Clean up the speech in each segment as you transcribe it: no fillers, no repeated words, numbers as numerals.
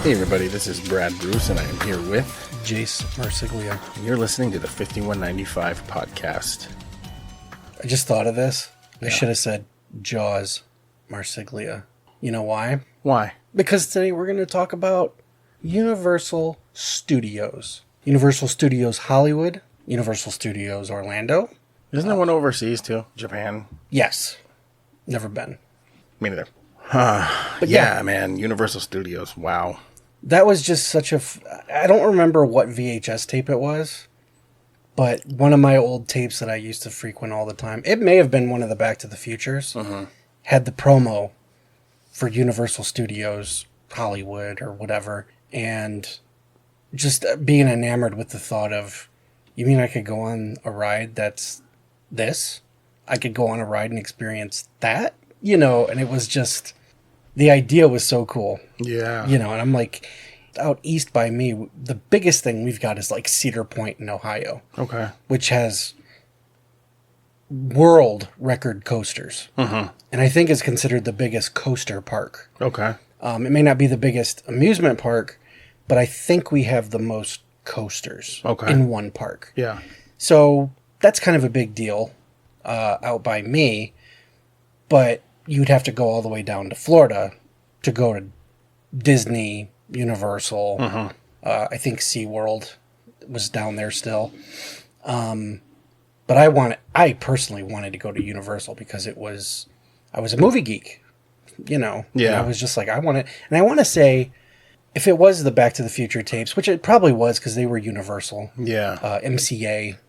Hey everybody, this is Brad Bruce and I am here with Jace Marsiglia. You're listening to the 5195 podcast. I just thought of this. I should have said Jaws Marsiglia. You know why? Why? Because today we're going to talk about Universal Studios. Universal Studios Hollywood, Universal Studios Orlando. Isn't there one overseas too? Japan? Yes. Never been. Me neither. But Yeah, man. Universal Studios. Wow. That was just such a... I don't remember what VHS tape it was, but one of my old tapes that I used to frequent all the time, it may have been one of the Back to the Futures, had the promo for Universal Studios Hollywood or whatever, and just being enamored with the thought of, you mean I could go on a ride that's this? I could go on a ride and experience that? You know, and it was just... The idea was so cool. Yeah. You know, and I'm like, out east by me, the biggest thing we've got is like Cedar Point in Ohio. Okay. Which has world record coasters. And I think is considered the biggest coaster park. Okay. It may not be the biggest amusement park, but I think we have the most coasters in one park. Yeah. So that's kind of a big deal out by me. But you'd have to go all the way down to Florida to go to Disney, Universal. I think SeaWorld was down there still. But I personally wanted to go to Universal because I was a movie geek, you know. Yeah. And I was just like, I want to say, if it was the Back to the Future tapes, which it probably was because they were Universal. Yeah. MCA.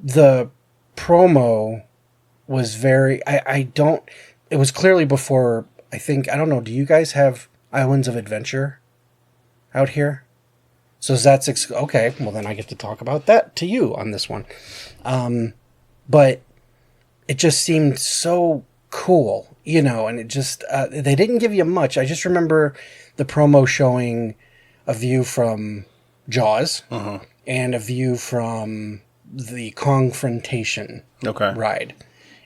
The promo was very... It was clearly before, I don't know, do you guys have Islands of Adventure out here? So that's... okay, well then I get to talk about that to you on this one. But it just seemed so cool, you know, and it just... they didn't give you much. I just remember the promo showing a view from Jaws and a view from the Confrontation ride.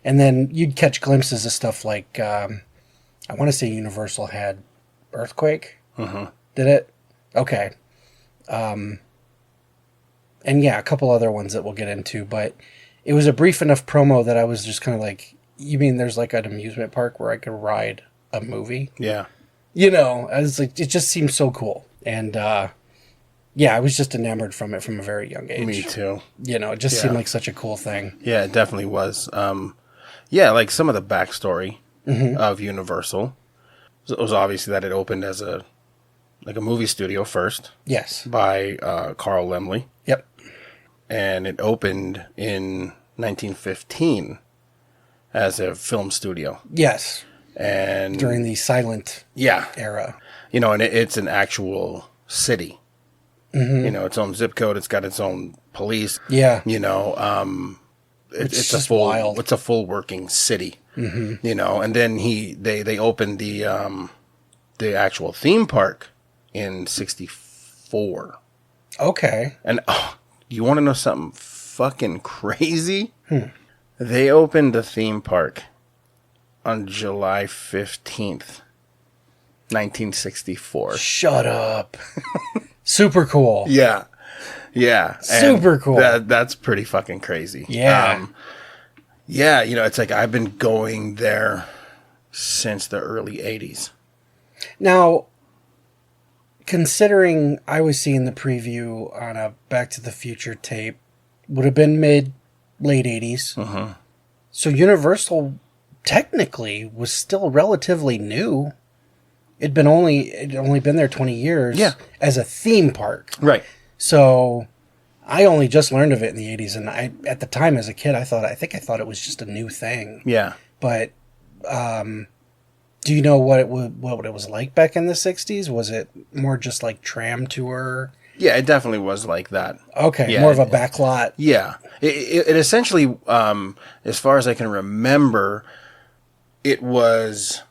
And then you'd catch glimpses of stuff like, I want to say Universal had Earthquake. Did it? Okay. And yeah, a couple other ones that we'll get into. But it was a brief enough promo that I was just kind of like, you mean there's like an amusement park where I could ride a movie? Yeah. You know, I was like, it just seemed so cool. And yeah, I was just enamored from it from a very young age. Me too. You know, it just seemed like such a cool thing. Yeah, it definitely was. Yeah, like some of the backstory of Universal was obviously that it opened as a movie studio first. Yes. By Carl Laemmle. Yep. And it opened in 1915 as a film studio. Yes. And during the silent era. You know, and it's an actual city. You know, its own zip code. It's got its own police. Yeah. You know, it's just a wild. It's a full working city. You know, and then they opened the actual theme park in '64. Okay. And you want to know something fucking crazy? They opened the theme park on July 15th, 1964. Shut up. Super cool. Yeah. Yeah. Super cool. That's pretty fucking crazy. Yeah. Yeah, you know, it's like I've been going there since the early 80s. Now, considering I was seeing the preview on a Back to the Future tape, would have been late 80s. So Universal technically was still relatively new. It'd only been there 20 years as a theme park. Right. So I only just learned of it in the 80s, and at the time as a kid, I thought it was just a new thing. Yeah. But do you know what it was like back in the 60s? Was it more just like tram tour? Yeah, it definitely was like that. Okay, yeah, more of a backlot. Yeah. It essentially, as far as I can remember, it was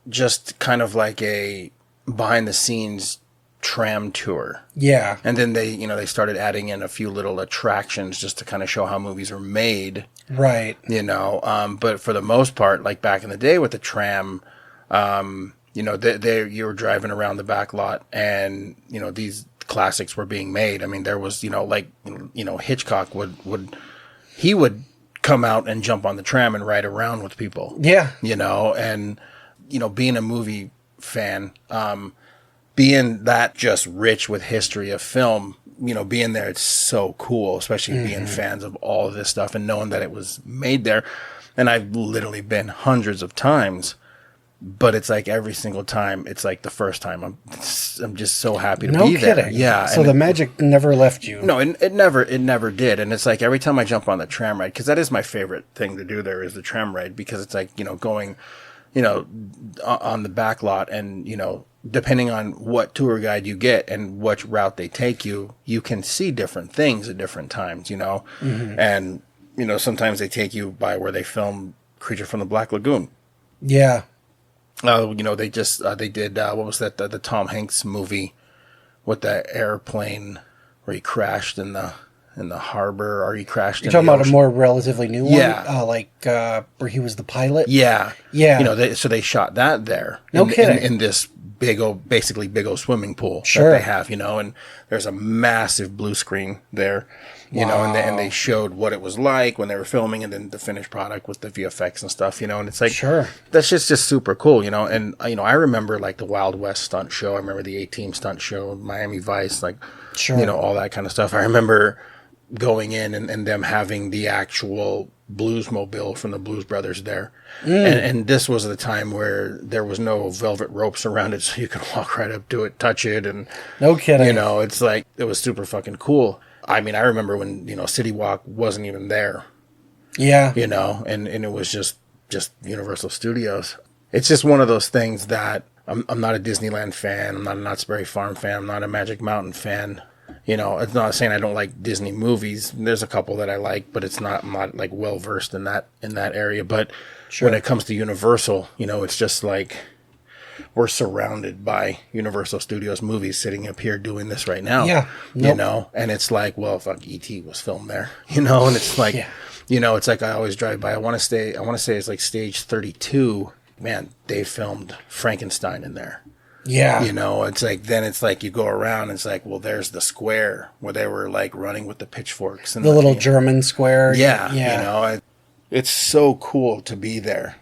just kind of like a behind-the-scenes tram tour. Yeah. And then they started adding in a few little attractions just to kind of show how movies were made. Right. You know, but for the most part, like back in the day with the tram, You know, you were driving around the back lot, and you know these classics were being made. I mean, there was Hitchcock would come out and jump on the tram and ride around with people. Yeah. You know, and being a movie fan, being that just rich with history of film, being there, it's so cool, especially being fans of all of this stuff and knowing that it was made there. And I've literally been hundreds of times, but it's like every single time, it's like the first time. I'm just so happy to be there. No kidding. Yeah. So the magic never left you. No, it never did. And it's like every time I jump on the tram ride, because that is my favorite thing to do there is the tram ride, because it's like, going, on the back lot, and, depending on what tour guide you get and which route they take you, you can see different things at different times, and, sometimes they take you by where they filmed Creature from the Black Lagoon. Yeah. They did, what was that? The Tom Hanks movie with that airplane where he crashed in the harbor, or he crashed You're talking about a more relatively new one? Yeah. Where he was the pilot? Yeah. Yeah. So they shot that there. No kidding. In this big old swimming pool sure. that they have, and there's a massive blue screen there, wow. and they showed what it was like when they were filming, and then the finished product with the VFX and stuff, and it's like, sure, that's just super cool, and, I remember like the Wild West stunt show. I remember the A-Team stunt show, Miami Vice, like, sure. All that kind of stuff. I remember going in and them having the actual Bluesmobile from the Blues Brothers there. And this was the time where there was no velvet ropes around it, so you could walk right up to it, touch it, and no kidding. It's like, it was super fucking cool. I mean, I remember when, City Walk wasn't even there. Yeah. And it was just Universal Studios. It's just one of those things that I'm not a Disneyland fan, I'm not a Knott's Berry Farm fan, I'm not a Magic Mountain fan. It's not saying I don't like Disney movies. There's a couple that I like, but I'm not like well versed in that area. But sure. When it comes to Universal, it's just like we're surrounded by Universal Studios movies sitting up here doing this right now. Yeah. Nope. And it's like, well, fuck, E.T. was filmed there, and it's like, yeah. It's like I always drive by. I want to say it's like stage 32. Man, they filmed Frankenstein in there. Yeah. It's like, then it's like you go around and it's like, well, there's the square where they were like running with the pitchforks. And the little German square. Yeah. It's so cool to be there.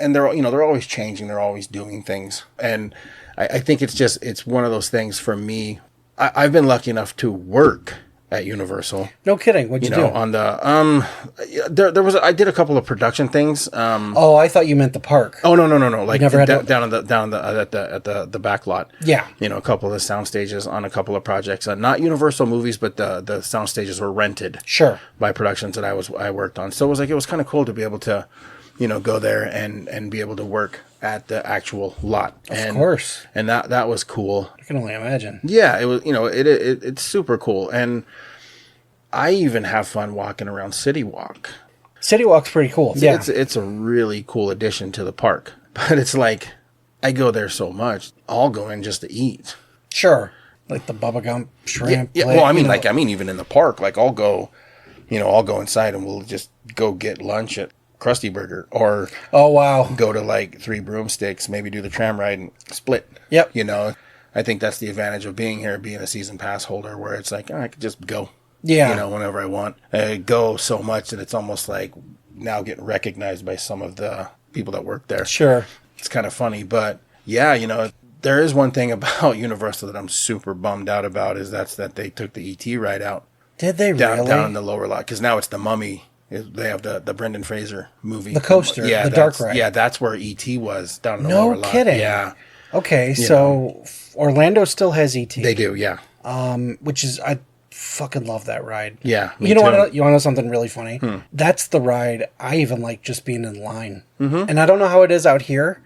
And they're always changing. They're always doing things. And I think it's one of those things for me. I've been lucky enough to work at Universal. No kidding. What'd you do? On the I did a couple of production things. I thought you meant the park. Oh no. Like down at the back lot. Yeah. A couple of the sound stages on a couple of projects. Not Universal movies, but the sound stages were rented. Sure. By productions that I worked on. So it was kind of cool to be able to, go there and be able to work at the actual lot. Of course. And that was cool. I can only imagine. Yeah, it was, it's super cool. And I even have fun walking around City Walk. City Walk's pretty cool. Yeah. It's a really cool addition to the park. But it's like, I go there so much, I'll go in just to eat. Sure. Like the Bubba Gump shrimp. Yeah. Well, I mean, even in the park, like I'll go inside and we'll just go get lunch at Krusty Burger, or oh wow, go to like Three Broomsticks, maybe do the tram ride and split. Yep. I think that's the advantage of being here, being a season pass holder, where it's like, I could just go. Yeah. Whenever I want. I go so much that it's almost like now getting recognized by some of the people that work there. Sure. It's kind of funny, but yeah, there is one thing about Universal that I'm super bummed out about, is that they took the E.T. ride out. Did they really? Down in the lower lot, because now it's the Mummy. They have the Brendan Fraser movie. The coaster, the dark ride. Yeah, that's where E.T. was, down in the lower lot. No kidding. Yeah. Okay, so Orlando still has E.T. They do, yeah. Which is, I fucking love that ride. Yeah, you know what? You want to know something really funny? That's the ride I even like, just being in line. Mm-hmm. And I don't know how it is out here,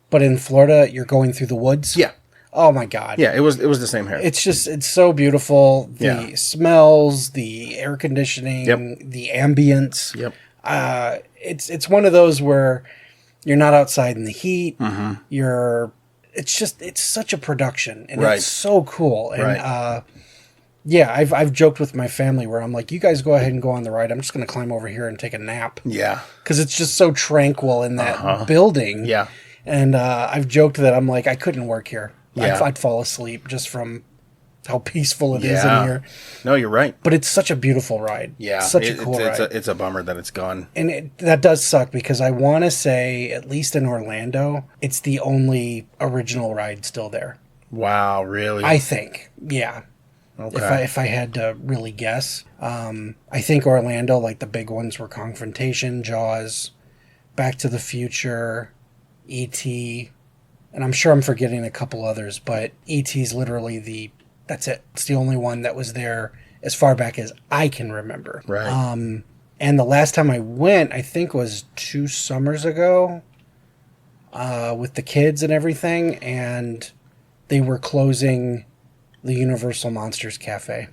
but in Florida, you're going through the woods. Yeah. Oh my God. Yeah, it was the same here. It's so beautiful. The smells, the air conditioning, the ambience. Yep. It's one of those where you're not outside in the heat. Mm-hmm. It's such a production, and right. It's so cool. And right. I've joked with my family where I'm like, you guys go ahead and go on the ride. I'm just going to climb over here and take a nap. Yeah. Because it's just so tranquil in that building. Yeah. And I've joked that I'm like, I couldn't work here. Yeah. I'd fall asleep just from how peaceful it is in Yeah. here. No, you're right. But it's such a beautiful ride. Yeah. Such a cool ride. It's a bummer that it's gone. And that does suck because I want to say, at least in Orlando, it's the only original ride still there. Wow, really? I think. Yeah. Okay. If I had to really guess. I think Orlando, like the big ones were Confrontation, Jaws, Back to the Future, E.T., and I'm sure I'm forgetting a couple others, but E.T.'s literally that's it. It's the only one that was there as far back as I can remember. Right. And the last time I went, I think was 2 summers ago, with the kids and everything, and they were closing the Universal Monsters Cafe.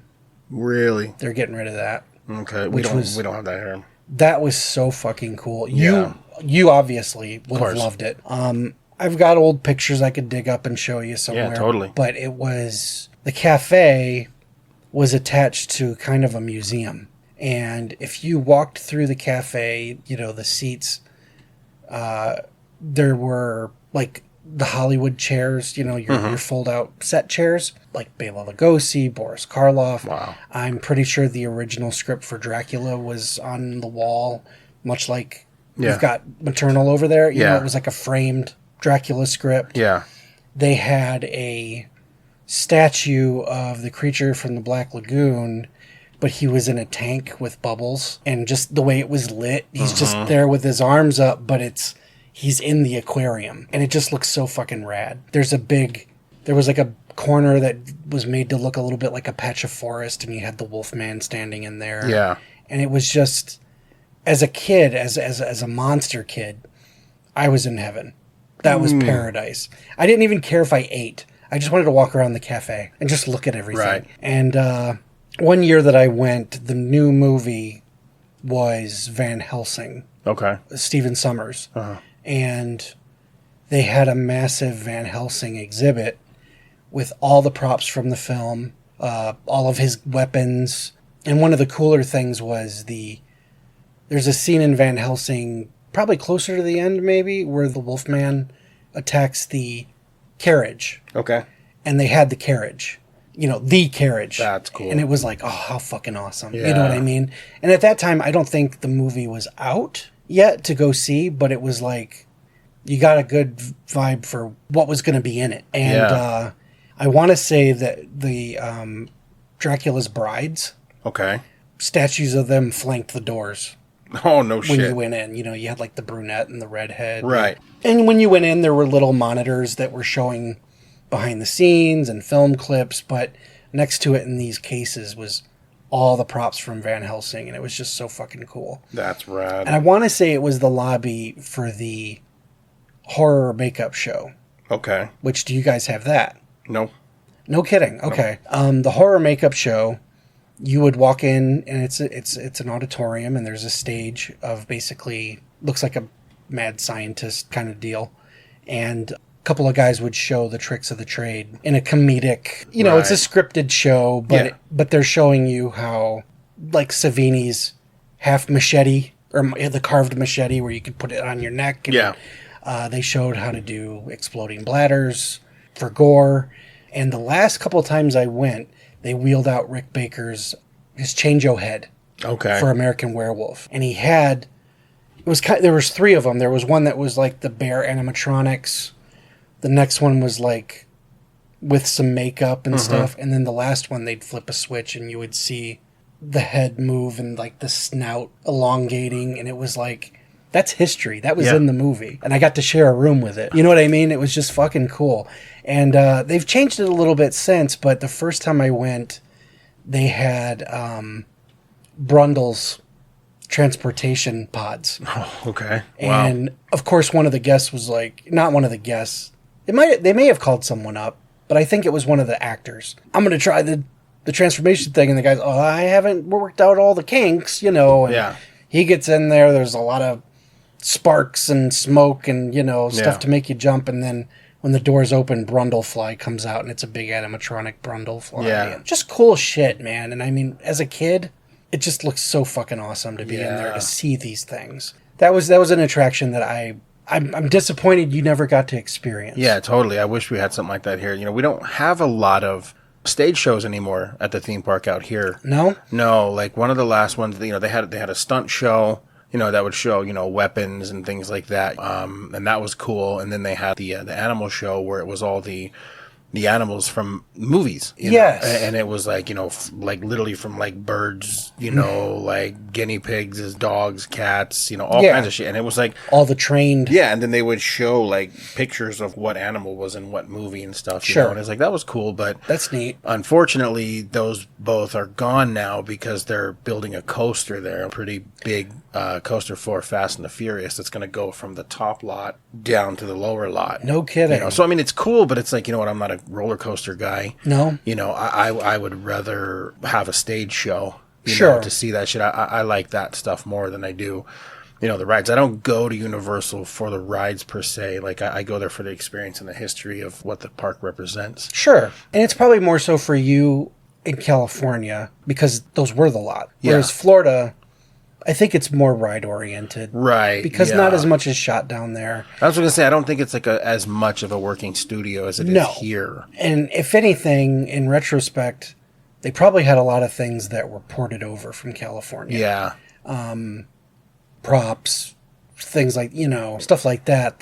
Really? They're getting rid of that. Okay. We don't have that here. That was so fucking cool. Yeah. You obviously would have course. loved it. I've got old pictures I could dig up and show you somewhere. Yeah, totally. But the cafe was attached to kind of a museum. And if you walked through the cafe, the seats, there were like the Hollywood chairs, your fold out set chairs, like Bela Lugosi, Boris Karloff. Wow. I'm pretty sure the original script for Dracula was on the wall, much like you've got Maternal over there. You know, it was like a framed Dracula script. Yeah. They had a statue of the creature from the Black Lagoon, but he was in a tank with bubbles, and just the way it was lit, he's just there with his arms up, but he's in the aquarium, and it just looks so fucking rad. There was like a corner that was made to look a little bit like a patch of forest, and you had the Wolfman standing in there. Yeah. And it was just, as a kid, as a monster kid, I was in heaven. That was paradise. I didn't even care if I ate. I just wanted to walk around the cafe and just look at everything. Right. And one year that I went, the new movie was Van Helsing. Okay. Stephen Sommers. And they had a massive Van Helsing exhibit with all the props from the film, all of his weapons. And one of the cooler things was there's a scene in Van Helsing, probably closer to the end maybe, where the Wolfman attacks the carriage. Okay. And they had the carriage. The carriage. That's cool. And it was like, oh, how fucking awesome. Yeah. You know what I mean? And at that time, I don't think the movie was out yet to go see, but it was like, you got a good vibe for what was going to be in it. And I want to say that the Dracula's brides, Okay. statues of them flanked the doors Oh, no when shit. you went in. You had like the brunette and the redhead. Right. And when you went in, there were little monitors that were showing behind the scenes and film clips, but next to it in these cases was all the props from Van Helsing, and it was just so fucking cool. That's rad. And I want to say it was the lobby for the horror makeup show. Okay. Which, do you guys have that? No. No kidding. Okay. The horror makeup show, you would walk in, and it's an auditorium, and there's a stage of basically looks like a mad scientist kind of deal, and a couple of guys would show the tricks of the trade in a comedic. It's a scripted show, but they're showing you how, like Savini's half machete or the carved machete, where you could put it on your neck. And, they showed how to do exploding bladders for gore. And the last couple of times I went, they wheeled out Rick Baker's his Change-O head for American Werewolf. And there was 3 of them. There was one that was like the bear animatronics. The next one was like with some makeup and stuff. And then the last one, they'd flip a switch and you would see the head move and like the snout elongating. And it was like, that's history. That was in the movie. And I got to share a room with it. You know what I mean? It was just fucking cool. And they've changed it a little bit since, but the first time I went, they had Brundle's transportation pods. Oh, okay. Wow. And of course, one of the guests was like, not one of the guests. They may have called someone up, but I think it was one of the actors. I'm going to try the transformation thing. And the guy's, I haven't worked out all the kinks, And he gets in there. There's a lot of sparks and smoke and, stuff to make you jump. And then when the doors open, Brundlefly comes out, and it's a big animatronic Brundlefly. Yeah. Just cool shit, man. And I mean, as a kid, it just looks so fucking awesome to be in there to see these things. That was an attraction that I I'm disappointed you never got to experience. Yeah, totally. I wish we had something like that here. You know, we don't have a lot of stage shows anymore at the theme park out here. No? No, like one of the last ones, you know, they had a stunt show, you know, that would show, you know, weapons and things like that. And that was cool. And then they had the animal show where it was all the animals from movies. You Yes. know? And it was like, you know, like literally from like birds, you know, like guinea pigs, dogs, cats, you know, all kinds of shit. And it was like all the trained. yeah, and then they would show like pictures of what animal was in what movie and stuff. You Sure. know? And it's like that was cool, but That's neat. unfortunately, those both are gone now because they're building a coaster there, a pretty big coaster for Fast and the Furious that's going to go from the top lot down to the lower lot. No kidding. You know, so I mean, it's cool, but it's like, you know what? I'm not a roller coaster guy. No? You know, I would rather have a stage show. You Sure. know, to see that shit. I like that stuff more than I do, you know, the rides. I don't go to Universal for the rides per se. Like I go there for the experience and the history of what the park represents. Sure. And it's probably more so for you in California because those were the lot. Whereas Florida, I think it's more ride oriented. Right. Because yeah. not as much is shot down there. I was going to say, I don't think it's like as much of a working studio as it is here. And if anything, in retrospect, they probably had a lot of things that were ported over from California. Yeah. Props, things like, you know, stuff like that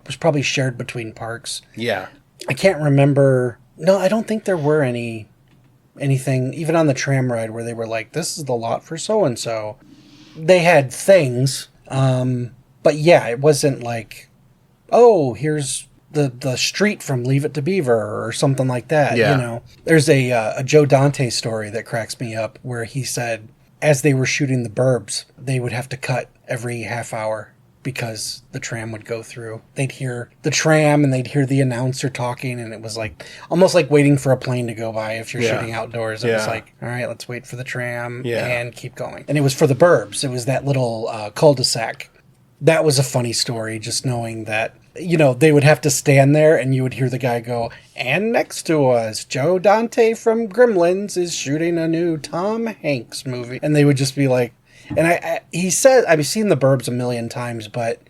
was probably shared between parks. Yeah. I can't remember. No, I don't think there were anything, even on the tram ride, where they were like, this is the lot for so-and-so. They had things, but yeah, it wasn't like, oh, here's the street from Leave It to Beaver or something like that. Yeah. You know, there's a Joe Dante story that cracks me up where he said, as they were shooting the Burbs, they would have to cut every half hour because the tram would go through. They'd hear the tram and they'd hear the announcer talking, and it was like almost like waiting for a plane to go by if you're shooting outdoors. It was like, all right, let's wait for the tram and keep going. And it was for the Burbs. It was that little cul-de-sac. That was a funny story, just knowing that, you know, they would have to stand there and you would hear the guy go, and next to us, Joe Dante from Gremlins is shooting a new Tom Hanks movie. And they would just be like, and he said, I've seen the Burbs a million times, but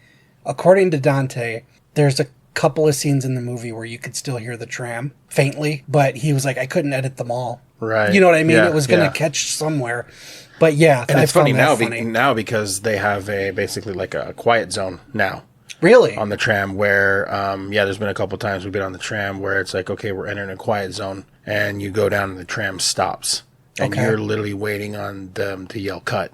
according to Dante, there's a couple of scenes in the movie where you could still hear the tram faintly, but he was like, I couldn't edit them all. Right. You know what I mean? Yeah, it was going to catch somewhere. But yeah, and I it's funny found now, that now because they have basically like a quiet zone now. Really? On the tram where, there's been a couple times we've been on the tram where it's like, okay, we're entering a quiet zone, and you go down and the tram stops. And you're literally waiting on them to yell cut.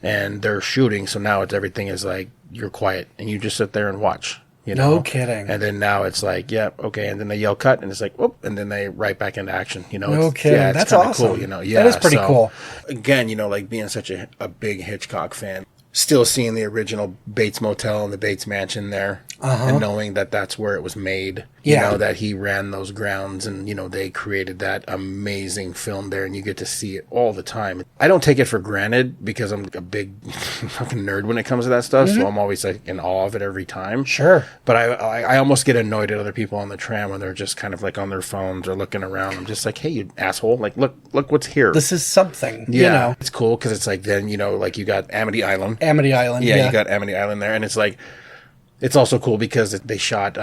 And they're shooting, so now everything is like, you're quiet, and you just sit there and watch. You know? No kidding. And then now it's like, okay, and then they yell cut, and it's like, whoop, and then they right back into action. You know? No kidding. Yeah, it's That's kinda awesome. cool, you know? Yeah, that is pretty cool. Again, you know, like being such a big Hitchcock fan, still seeing the original Bates Motel and the Bates Mansion there, and knowing that that's where it was made. You know, that he ran those grounds, and, you know, they created that amazing film there, and you get to see it all the time. I don't take it for granted because I'm a big fucking nerd when it comes to that stuff, so I'm always like in awe of it every time. Sure. But I almost get annoyed at other people on the tram when they're just kind of like on their phones or looking around. I'm just like, hey, you asshole, like look what's here. This is something, yeah, you know. it's cool because it's like then, you know, like you got Amity Island. Amity Island, Yeah, you got Amity Island there, and it's like, it's also cool because they shot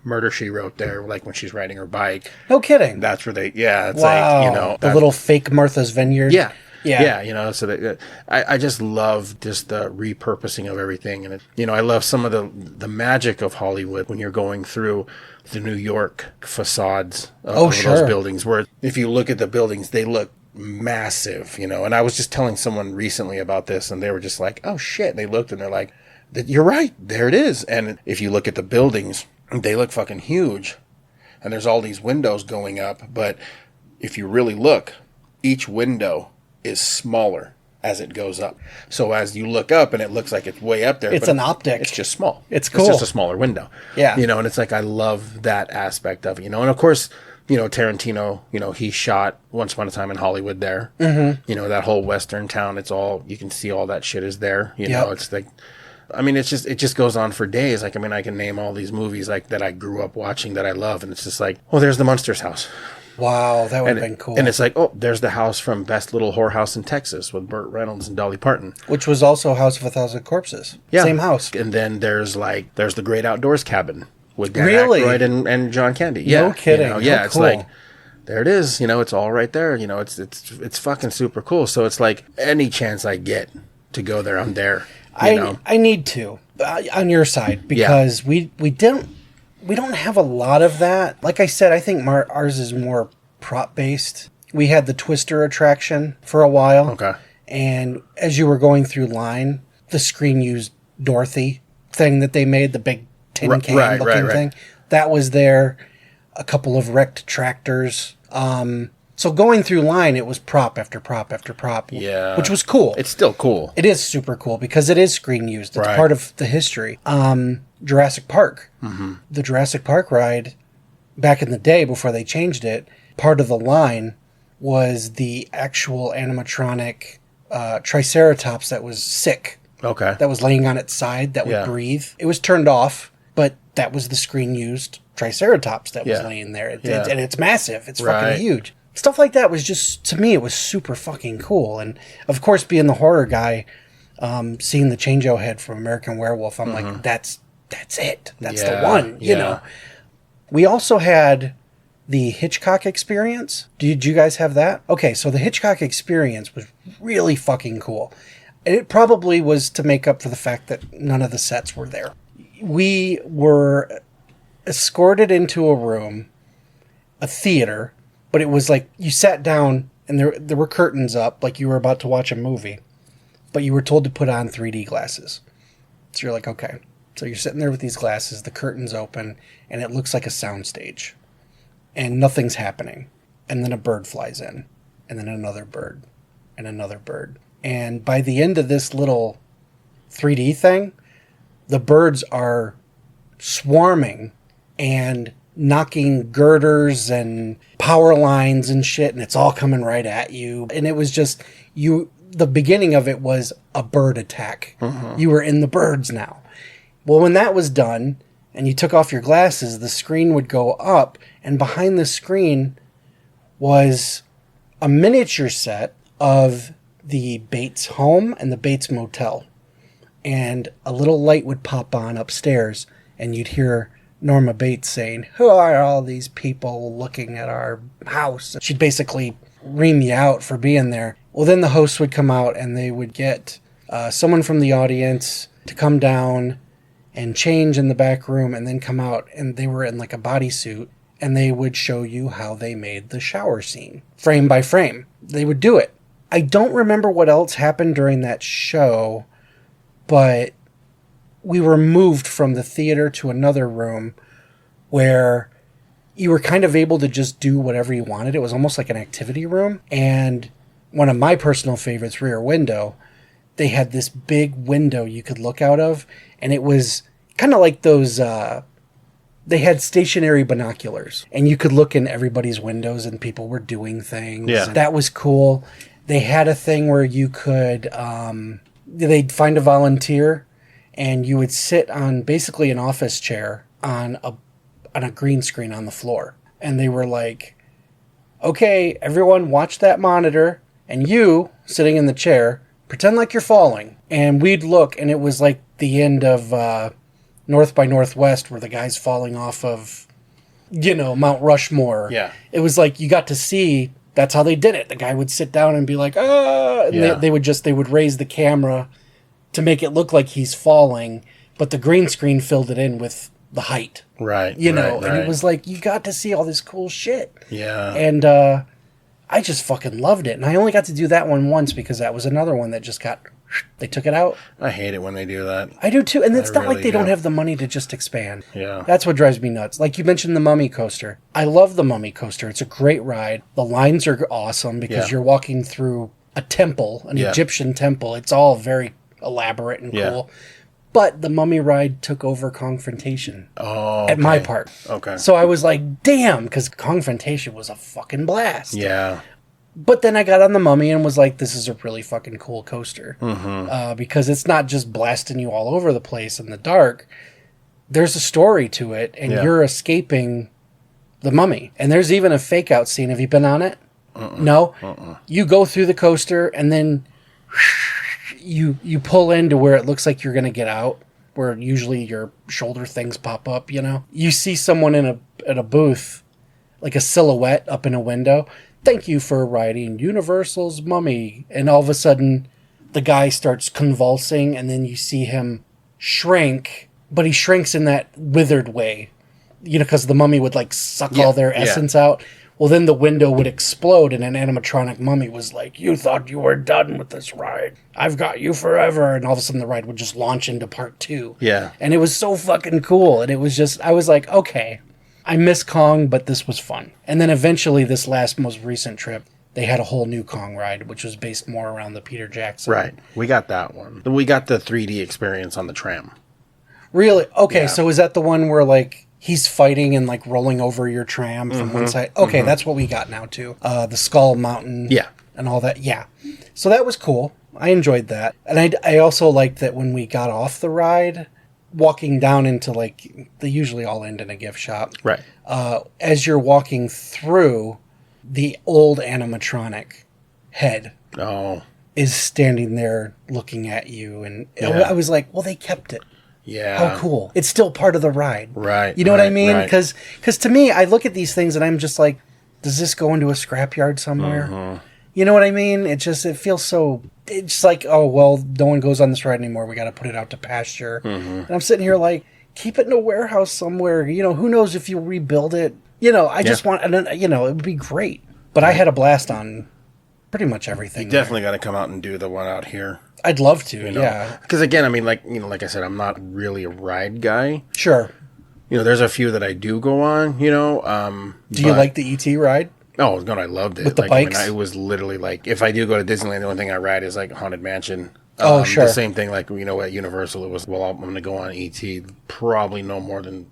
Murder, She Wrote there, like when she's riding her bike. No kidding. That's where it's wow. like, you know. The little fake Martha's Vineyard. Yeah. Yeah. Yeah, you know, so I just love just the repurposing of everything. And, you know, I love some of the magic of Hollywood when you're going through the New York facades of those buildings, where if you look at the buildings, they look massive, you know. And I was just telling someone recently about this, and they were just like, oh, shit. They looked, and they're like, you're right. There it is. And if you look at the buildings, they look fucking huge. And there's all these windows going up. But if you really look, each window is smaller as it goes up. So as you look up and it looks like it's way up there. It's an optic. It's just small. It's cool. It's just a smaller window. Yeah. You know, and it's like, I love that aspect of it, you know. And of course, you know, Tarantino, you know, he shot Once Upon a Time in Hollywood there. Mm-hmm. You know, that whole Western town, it's all, you can see all that shit is there. You know, it's like, I mean, it just goes on for days. Like, I mean, I can name all these movies like that I grew up watching that I love, and it's just like, well, there's the Munsters house. Wow, that would And have been cool. And it's like, oh, there's the house from Best Little Whorehouse in Texas with Burt Reynolds and Dolly Parton. Which was also House of a Thousand Corpses. Yeah. Same house. And then there's the Great Outdoors Cabin with Dan Really? Aykroyd and John Candy. Yeah. No kidding. Yeah, How it's cool. like, there it is. It's all right there. It's fucking super cool. So it's like, any chance I get to go there, I'm there. I need to on your side because we don't have a lot of that. Like I said, I think ours is more prop based. We had the Twister attraction for a while. Okay. And as you were going through line, the screen used Dorothy thing that they made, the big tin can looking thing. That was there. A couple of wrecked tractors. So going through line, it was prop after prop after prop. Yeah. Which was cool. It's still cool. It is super cool because it is screen used. It's part of the history. Jurassic Park. Mm-hmm. The Jurassic Park ride, back in the day before they changed it, part of the line was the actual animatronic Triceratops that was sick. Okay. That was laying on its side that would breathe. It was turned off, but that was the screen used Triceratops that was laying there. And it's massive. It's fucking huge. Stuff like that was just, to me, it was super fucking cool. And of course, being the horror guy, seeing the Change-O head from American Werewolf, I'm like, that's it. That's the one, you know. We also had the Hitchcock Experience. Did you guys have that? Okay, so the Hitchcock Experience was really fucking cool. And it probably was to make up for the fact that none of the sets were there. We were escorted into a room, a theater, but it was like you sat down and there were curtains up like you were about to watch a movie, but you were told to put on 3D glasses. So you're like, okay. So you're sitting there with these glasses, the curtains open, and it looks like a soundstage. And nothing's happening. And then a bird flies in, and then another bird, and another bird. And by the end of this little 3D thing, the birds are swarming and knocking girders and power lines and shit, and it's all coming right at you. And it was just, the beginning of it was a bird attack. Mm-hmm. You were in the birds now. Well, when that was done, and you took off your glasses, the screen would go up, and behind the screen was a miniature set of the Bates home and the Bates motel. And a little light would pop on upstairs, and you'd hear Norma Bates saying, "Who are all these people looking at our house?" She'd basically ream you out for being there. Well, then the host would come out, and they would get someone from the audience to come down and change in the back room, and then come out, and they were in like a bodysuit, and they would show you how they made the shower scene, frame by frame. They would do it. I don't remember what else happened during that show, but we were moved from the theater to another room where you were kind of able to just do whatever you wanted. It was almost like an activity room. And one of my personal favorites, Rear Window, they had this big window you could look out of, and it was kind of like those, they had stationary binoculars, and you could look in everybody's windows and people were doing things. Yeah. That was cool. They had a thing where you could, they'd find a volunteer, and you would sit on basically an office chair on a green screen on the floor. And they were like, okay, everyone watch that monitor, and you, sitting in the chair, pretend like you're falling. And we'd look, and it was like the end of North by Northwest, where the guy's falling off of, Mount Rushmore. Yeah. It was like you got to see, that's how they did it. The guy would sit down and be like, ah, and they would raise the camera to make it look like he's falling, but the green screen filled it in with the height. Right. And it was like, you got to see all this cool shit. Yeah. And I just fucking loved it. And I only got to do that one once because that was another one that just they took it out. I hate it when they do that. I do too. And it's not really like they don't have the money to just expand. Yeah. That's what drives me nuts. Like you mentioned the Mummy Coaster. I love the Mummy Coaster. It's a great ride. The lines are awesome because you're walking through a temple, an Egyptian temple. It's all very elaborate and cool. But the Mummy ride took over Confrontation at my park. Okay. So I was like, damn, because Confrontation was a fucking blast. Yeah. But then I got on the Mummy and was like, this is a really fucking cool coaster. Because it's not just blasting you all over the place in the dark. There's a story to it, and you're escaping The Mummy. And there's even a fake out scene. Have you been on it? No? You go through the coaster and then you pull into where it looks like you're going to get out, where usually your shoulder things pop up, you know? You see someone in a booth, like a silhouette up in a window. Thank you for riding Universal's Mummy. And all of a sudden, the guy starts convulsing, and then you see him shrink, but he shrinks in that withered way, you know, because the mummy would like suck all their essence out. Well, then the window would explode, and an animatronic mummy was like, "You thought you were done with this ride? I've got you forever." And all of a sudden, the ride would just launch into part 2. Yeah. And it was so fucking cool. And it was just, I was like, okay, I miss Kong, but this was fun. And then eventually, this most recent trip, they had a whole new Kong ride, which was based more around the Peter Jackson. Right. We got that one. We got the 3D experience on the tram. Really? Okay, Yeah. so is that the one where, like, he's fighting and, like, rolling over your tram from one side? Okay, that's what we got now, too. The Skull Mountain. Yeah. And all that. Yeah. So that was cool. I enjoyed that. And I also liked that when we got off the ride, walking down into, like, they usually all end in a gift shop. Right. As you're walking through, the old animatronic head Oh. is standing there looking at you. And Yeah. I was like, well, they kept it. Yeah. How cool. It's still part of the ride. Right. You know what I mean? Right. Because to me, I look at these things and I'm just like, does this go into a scrapyard somewhere? Mm-hmm. You know what I mean? It feels so, it's like, oh, well, no one goes on this ride anymore. We got to put it out to pasture. Mm-hmm. And I'm sitting here like, keep it in a warehouse somewhere. You know, who knows if you rebuild it? You know, I just want, you know, it would be great. But I had a blast on pretty much everything. Definitely got to come out and do the one out here. I'd love to, You know? yeah. Because again, I mean, like, you know, like I said, I'm not really a ride guy. Sure. You know, there's a few that I do go on, you know. Do you like the ET ride? Oh, God, I loved it. With the like, bikes? I mean, it was literally like, if I do go to Disneyland, the only thing I ride is like Haunted Mansion. Oh, sure. The same thing, like, you know, at Universal, it was, well, I'm going to go on ET probably no more than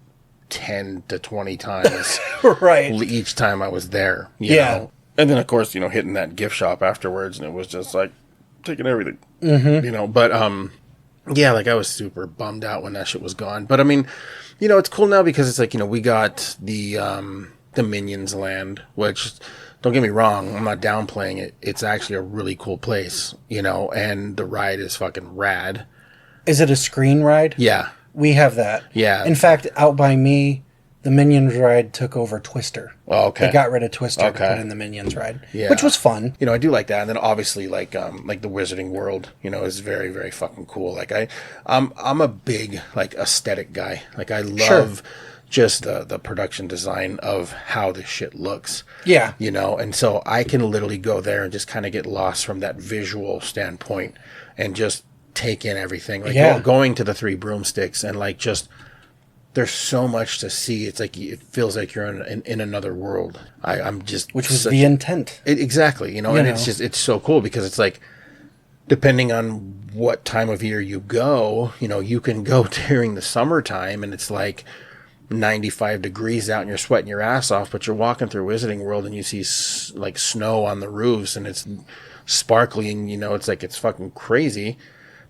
10 to 20 times. Right. Each time I was there. You Yeah. know? And then, of course, you know, hitting that gift shop afterwards, and it was just like taking everything. Mm-hmm. You know, but, yeah, like I was super bummed out when that shit was gone. But I mean, you know, it's cool now because it's like, you know, we got the Minions Land, which, don't get me wrong, I'm not downplaying it. It's actually a really cool place, you know, and the ride is fucking rad. Is it a screen ride? Yeah. We have that. Yeah. In fact, out by me, the Minions ride took over Twister. Oh, okay. They got rid of Twister Okay. to put in the Minions ride, Yeah. which was fun. You know, I do like that. And then obviously like the Wizarding World, you know, is very, very fucking cool. Like I'm a big like aesthetic guy. Like I love just the production design of how this shit looks. Yeah. You know, and so I can literally go there and just kind of get lost from that visual standpoint and just take in everything. Like Yeah. going to the Three Broomsticks and like just, there's so much to see. It's like, it feels like you're in another world. I'm just, Which was the intent. exactly, you know, and it's just, it's so cool because it's like, depending on what time of year you go, you know, you can go during the summertime and it's like 95 degrees out and you're sweating your ass off, but you're walking through Wizarding World and you see like snow on the roofs and it's sparkly and, you know, it's like, it's fucking crazy.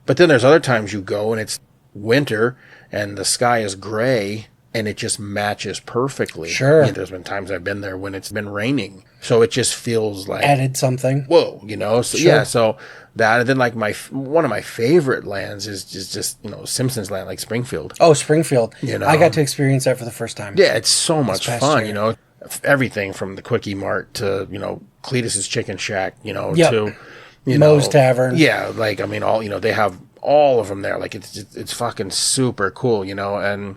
But then there's other times you go and it's winter and the sky is gray and it just matches perfectly. Sure. You know, there's been times I've been there when it's been raining. So it just feels like, Added something. whoa, you know? So Sure. yeah, so that, and then like one of my favorite lands is just, you know, Simpsons Land, like Springfield. Oh, Springfield. You know. I got to experience that for the first time. Yeah, it's so much past fun, year. you know? Everything from the Quickie Mart to, you know, Cletus's Chicken Shack, you know, Yep. to, you Moe's know, Tavern. Yeah, like, I mean, all, you know, they have all of them there. Like, it's fucking super cool, you know? And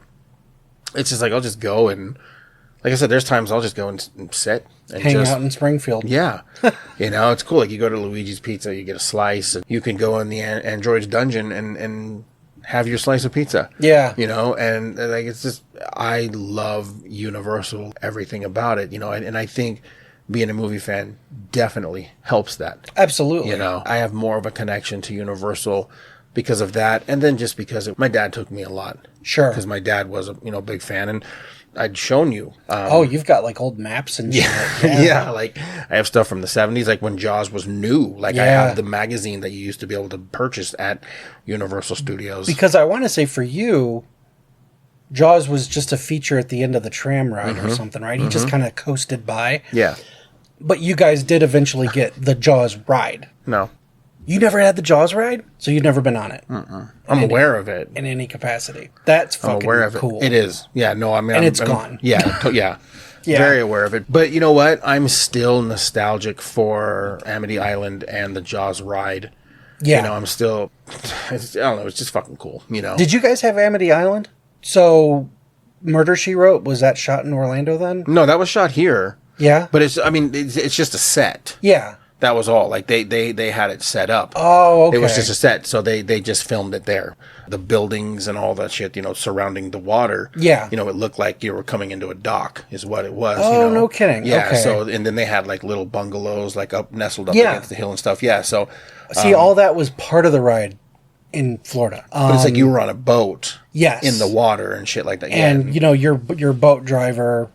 it's just like, I'll just go and, like I said, there's times I'll just go and sit and Hang just out in Springfield. yeah. You know, it's cool. Like you go to Luigi's Pizza, you get a slice, and you can go in the Android's dungeon and have your slice of pizza. Yeah. You know, and like it's just, I love Universal, everything about it, you know, and I think being a movie fan definitely helps that. Absolutely. You know, I have more of a connection to Universal because of that. And then just because my dad took me a lot. Sure. Because my dad was a, you know, big fan and I'd shown you. Oh, you've got like old maps and shit. Yeah, like I have stuff from the 70s, like when Jaws was new. Like I Yeah. have the magazine that you used to be able to purchase at Universal Studios. Because I want to say for you, Jaws was just a feature at the end of the tram ride or something, right? He just kind of coasted by. Yeah. But you guys did eventually get the Jaws ride. No. You never had the Jaws ride? So you've never been on it? I'm aware of it. In any capacity. That's fucking I'm aware of cool. it. It is. Yeah, no, I mean... And it's gone. Yeah, yeah. Yeah. Very aware of it. But you know what? I'm still nostalgic for Amity Island and the Jaws ride. Yeah. You know, I'm still... I don't know, it's just fucking cool, you know? Did you guys have Amity Island? So, Murder, She Wrote, was that shot in Orlando then? No, that was shot here. Yeah? But it's just a set. Yeah. That was all. Like, they had it set up. Oh, okay. It was just a set, so they just filmed it there. The buildings and all that shit, you know, surrounding the water. Yeah. You know, it looked like you were coming into a dock, is what it was. Oh, you know? no kidding. Yeah, Okay. so, and then they had, like, little bungalows, like, nestled up Yeah. against the hill and stuff. Yeah, so... See, all that was part of the ride in Florida. But it's like you were on a boat. Yes. In the water and shit like that. Yeah. And, you know, your boat driver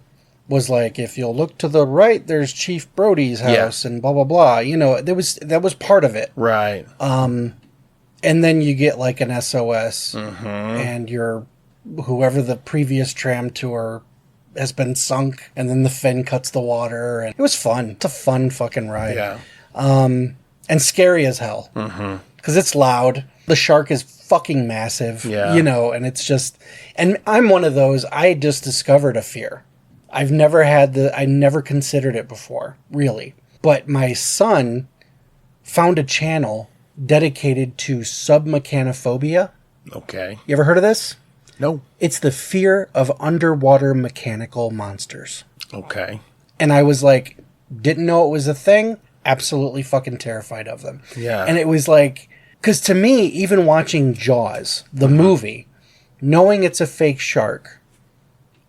was like, if you'll look to the right, there's Chief Brody's house and blah, blah, blah. You know, that was part of it. Right. And then you get like an SOS and whoever the previous tram tour has been sunk, and then the fin cuts the water, and it was fun. It's a fun fucking ride. Yeah. And scary as hell. Because it's loud. The shark is fucking massive. Yeah. You know, and it's just... And I'm one of those, I just discovered a fear. I never considered it before, really. But my son found a channel dedicated to submechanophobia. Okay. You ever heard of this? No. It's the fear of underwater mechanical monsters. Okay. And I was like, didn't know it was a thing. Absolutely fucking terrified of them. Yeah. And it was like, because to me, even watching Jaws, the movie, knowing it's a fake shark,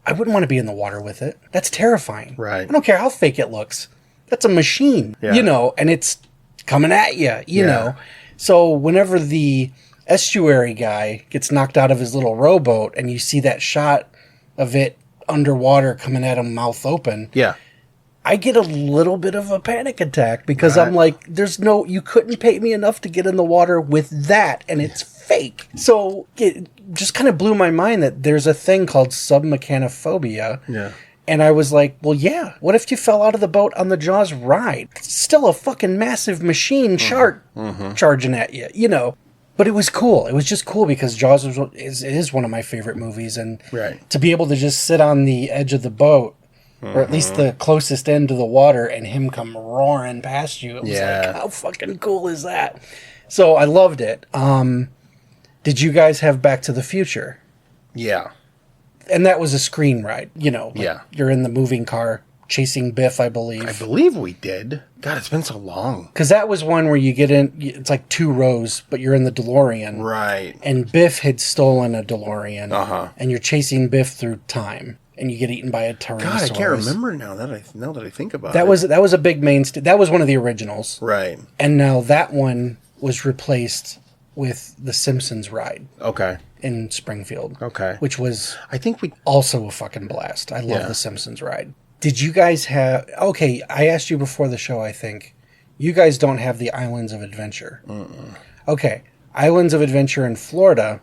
I wouldn't want to be in the water with it. That's terrifying. Right. I don't care how fake it looks. That's a machine, Yeah. you know, and it's coming at you, you Yeah. know. So whenever the estuary guy gets knocked out of his little rowboat and you see that shot of it underwater coming at him mouth open, Yeah. I get a little bit of a panic attack because I'm like, you couldn't pay me enough to get in the water with that, and it's fake. So it just kind of blew my mind that there's a thing called submechanophobia. Yeah. And I was like, well, yeah, what if you fell out of the boat on the Jaws ride? It's still a fucking massive machine shark charging at you, you know. But it was cool. It was just cool because Jaws is one of my favorite movies. And Right. to be able to just sit on the edge of the boat, or at least the closest end to the water, and him come roaring past you. It was like, how fucking cool is that? So I loved it. Did you guys have Back to the Future? Yeah. And that was a screen ride, you know. Like Yeah. You're in the moving car chasing Biff, I I believe. believe we did. God, it's been so long. Because that was one where you get in, it's like 2 rows, but you're in the DeLorean. Right. And Biff had stolen a DeLorean. Uh-huh. And you're chasing Biff through time. And you get eaten by a Tyrannosaurus. God, I can't remember now that I think about That it. was a big that was one of the originals. Right. And now that one was replaced with the Simpsons ride Okay. in Springfield. Okay. Which was I think we... also a fucking blast. I love Yeah. the Simpsons ride. Did you guys have... Okay, I asked you before the show, I think. You guys don't have the Islands of Adventure. Okay. Islands of Adventure in Florida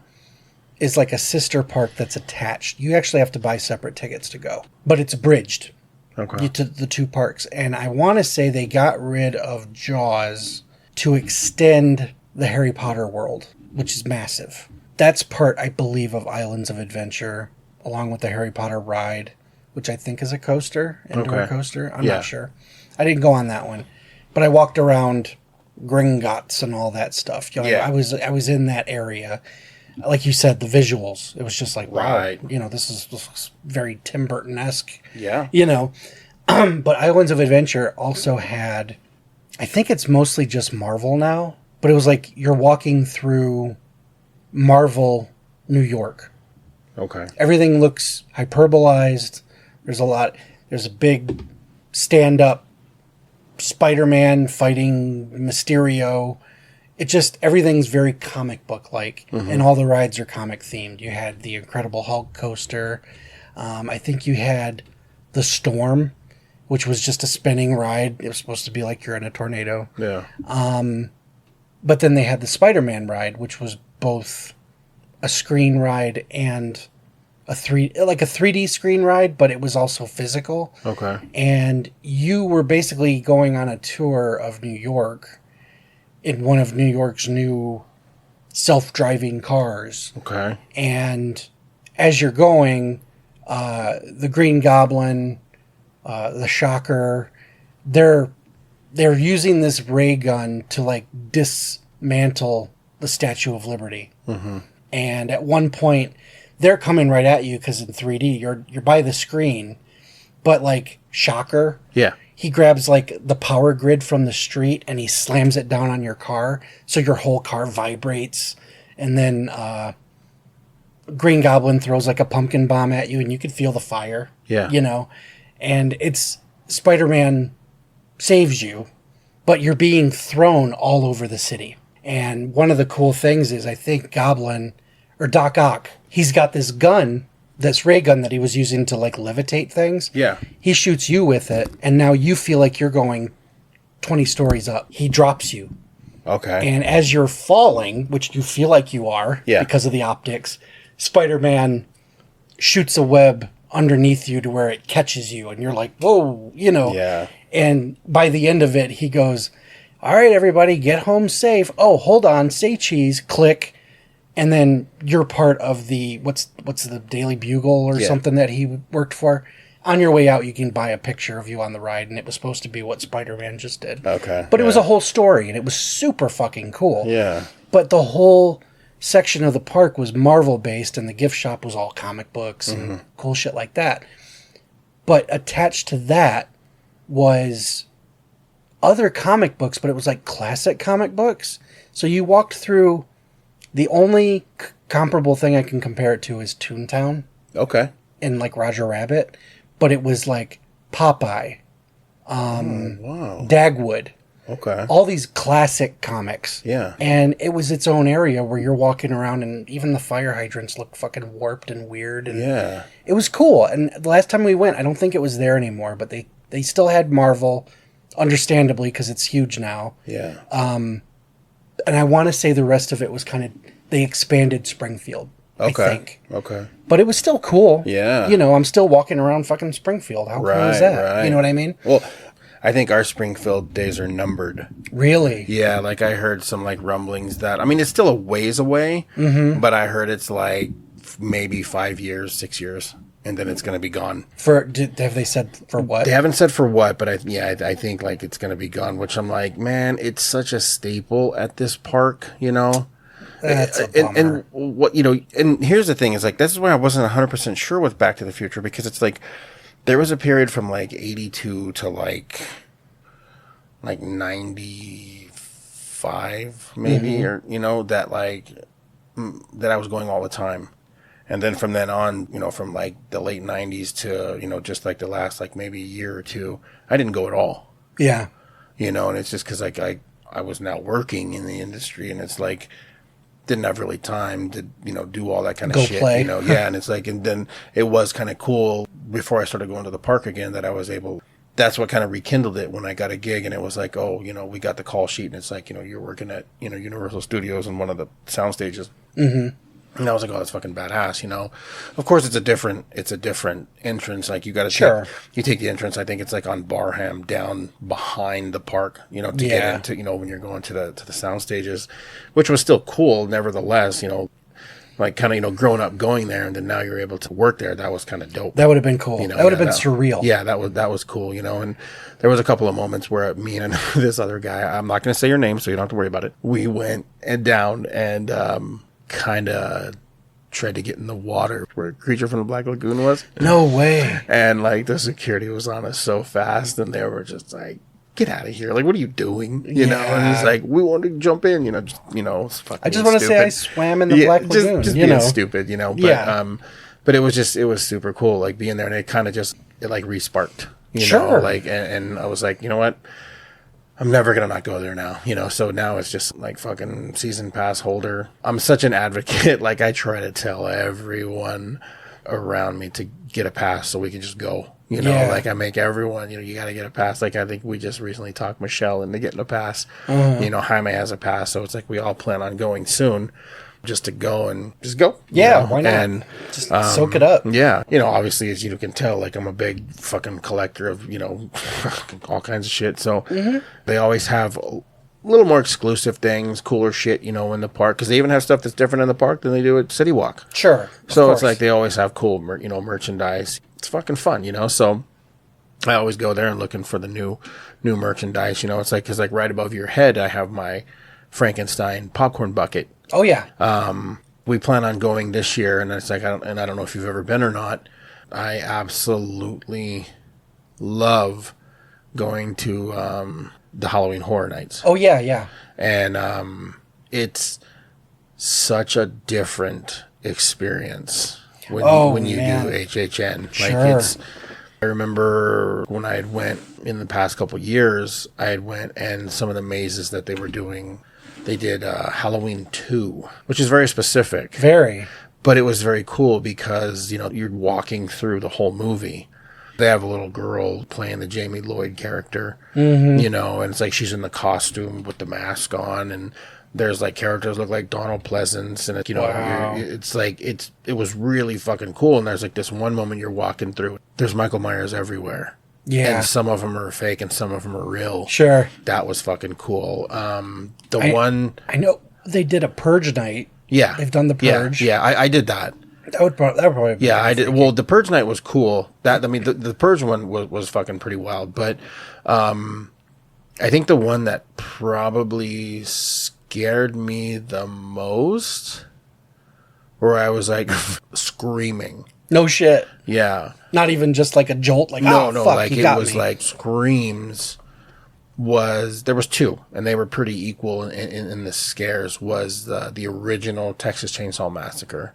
is like a sister park that's attached. You actually have to buy separate tickets to go. But it's bridged Okay. to the 2 parks. And I want to say they got rid of Jaws to extend the Harry Potter world, which is massive. That's part, I believe, of Islands of Adventure, along with the Harry Potter ride, which I think is a coaster, indoor Okay. coaster. I'm Yeah. not sure. I didn't go on that one. But I walked around Gringotts and all that stuff. You know, Yeah. I was in that area. Like you said, the visuals. It was just like, wow, Right. you know, this is very Tim Burton-esque. Yeah. You know, but Islands of Adventure also had, I think it's mostly just Marvel now, but it was like you're walking through Marvel New York. Okay. Everything looks hyperbolized. There's a big stand-up Spider-Man fighting Mysterio. Everything's very comic book like, and all the rides are comic themed. You had the Incredible Hulk coaster. I think you had the Storm, which was just a spinning ride. It was supposed to be like you're in a tornado. Yeah. But then they had the Spider-Man ride, which was both a screen ride and a 3D screen ride, but it was also physical. Okay. And you were basically going on a tour of New York in one of New York's new self-driving cars. Okay. And as you're going, the Green Goblin, the Shocker, they're using this ray gun to like dismantle the Statue of Liberty. Mm-hmm. And at one point, they're coming right at you because in 3D you're by the screen, but like Shocker, Yeah. he grabs like the power grid from the street and he slams it down on your car, so your whole car vibrates. And then Green Goblin throws like a pumpkin bomb at you, and you can feel the fire. Yeah. You know, and it's Spider-Man saves you, but you're being thrown all over the city. And one of the cool things is I think Goblin or Doc Ock, he's got this gun, this ray gun that he was using to like levitate things. Yeah. He shoots you with it, and now you feel like you're going 20 stories up. He drops you. Okay. And as you're falling, which you feel like you are Yeah. because of the optics, Spider-Man shoots a web underneath you to where it catches you, and you're like, whoa, you know. Yeah. And by the end of it, he goes, all right, everybody, get home safe. Oh, hold on, say cheese, click. And then you're part of the, what's the Daily Bugle or Yeah. something that he worked for. On your way out, you can buy a picture of you on the ride, and it was supposed to be what Spider-Man just did. Okay. But it was a whole story, and it was super fucking cool. Yeah. But the whole section of the park was Marvel-based, and the gift shop was all comic books and cool shit like that. But attached to that was other comic books, but it was like classic comic books. So you walked through, the only comparable thing I can compare it to is Toontown Okay. in like Roger Rabbit, but it was like Popeye, Wow. Dagwood, Okay. all these classic comics. Yeah. And it was its own area where you're walking around, and even the fire hydrants look fucking warped and weird. And Yeah. it was cool. And the last time we went, I don't think it was there anymore, but they still had Marvel, understandably, because it's huge now. Yeah. And I want to say the rest of it was kind of, they expanded Springfield, Okay. I think. Okay. But it was still cool. Yeah. You know, I'm still walking around fucking Springfield. How cool is that? You know what I mean? Well, I think our Springfield days are numbered. Really? Yeah, like I heard some like rumblings that, I mean, it's still a ways away, but I heard it's like maybe 5 years, 6 years, and then it's going to be gone. Have they said for what? They haven't said for what, but I think like it's going to be gone, which I'm like, man, it's such a staple at this park, you know? That's a bummer. And what, you know, and here's the thing is like, this is why I wasn't 100% sure with Back to the Future, because it's like, there was a period from like 82 to like 95 maybe, or, you know, that like, that I was going all the time. And then from then on, you know, from like the late 90s to, you know, just like the last like maybe year or two, I didn't go at all, Yeah. you know, and it's just because like I was now working in the industry, and it's like, didn't have really time to, you know, do all that kind of Go shit, play. you know. Yeah. And it's like, and then it was kind of cool before I started going to the park again that I was able, that's what kind of rekindled it when I got a gig, and it was like, oh, you know, we got the call sheet, and it's like, you know, you're working at, you know, Universal Studios in one of the sound stages. Mm-hmm. And I was like, oh, that's fucking badass, you know. Of course, it's a different entrance. Like, you got to Sure. you take the entrance. I think it's like on Barham, down behind the park, you know, to Yeah. get into, you know, when you're going to the sound stages, which was still cool. Nevertheless, you know, like kind of, you know, growing up going there, and then now you're able to work there. That was kind of dope. That would have been cool. You know, that would have yeah, been surreal. Yeah, that was cool, you know. And there was a couple of moments where me and this other guy, I'm not going to say your name, so you don't have to worry about it. We went down and kind of tried to get in the water where Creature from the Black Lagoon was. No way. And like the security was on us so fast, and they were just like, "Get out of here! Like, what are you doing?" You know. And it's like, we want to jump in. You know, it's fucking. I just want to say I swam in the Black Lagoon. Just you being know, stupid. You know. But, Yeah. but it was super cool. Like being there, and it kind of just like re-sparked. You know, Sure. like and I was like, you know what? I'm never going to not go there now, you know? So now it's just like fucking season pass holder. I'm such an advocate. Like, I try to tell everyone around me to get a pass so we can just go, you know? Yeah. Like, I make everyone, you know, you got to get a pass. Like, I think we just recently talked Michelle into getting a pass. You know, Jaime has a pass. So it's like we all plan on going soon. just to go and just go. Yeah, you know? why not? And Just soak it up. yeah, you know, obviously, as you can tell, like, I'm a big fucking collector of, you know, all kinds of shit. So they always have a little more exclusive things, cooler shit, you know, in the park, because they even have stuff that's different in the park than they do at City Walk. Sure. So it's like they always have cool, you know, merchandise. It's fucking fun, you know. So I always go there and looking for the new merchandise. You know, it's like, because like right above your head, I have my Frankenstein popcorn bucket. Oh yeah. We plan on going this year, and it's like, I don't know if you've ever been or not. I absolutely love going to the Halloween Horror Nights. Oh yeah, yeah. And it's such a different experience when you do HHN. Sure. Like, I remember when I had went in the past couple years, I had went, and some of the mazes that they were doing, they did Halloween 2, which is very specific. Very. But it was very cool because, you know, you're walking through the whole movie. They have a little girl playing the Jamie Lloyd character, you know, and it's like she's in the costume with the mask on, and there's like characters look like Donald Pleasance, and you know, it's like it was really fucking cool. And there's like this one moment you're walking through, there's Michael Myers everywhere. Yeah. And some of them are fake and some of them are real. Sure. That was fucking cool. I know they did a Purge night. Yeah. They've done the Purge. Yeah, I did that. That would probably be I did. Well, the Purge night was cool. The Purge one was fucking pretty wild. But I think the one that probably scared me the most, where I was like screaming. No shit. Yeah. Not even just like a jolt. Like, No, fuck, like you it got was me. like screams. There was two, and they were pretty equal in the scares. Was the original Texas Chainsaw Massacre.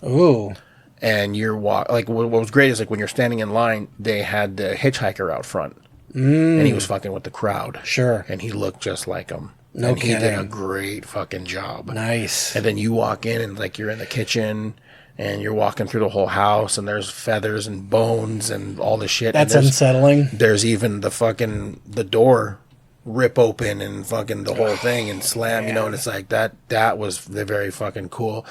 Ooh. And like what was great is like when you're standing in line, they had the hitchhiker out front, and he was fucking with the crowd. Sure. And he looked just like him. No and kidding. He did a great fucking job. Nice. And then you walk in, and like you're in the kitchen, and you're walking through the whole house, and there's feathers and bones and all the shit. That's and unsettling. There's even the door rip open and fucking the whole thing and slam, you know, and it's like that was very fucking cool.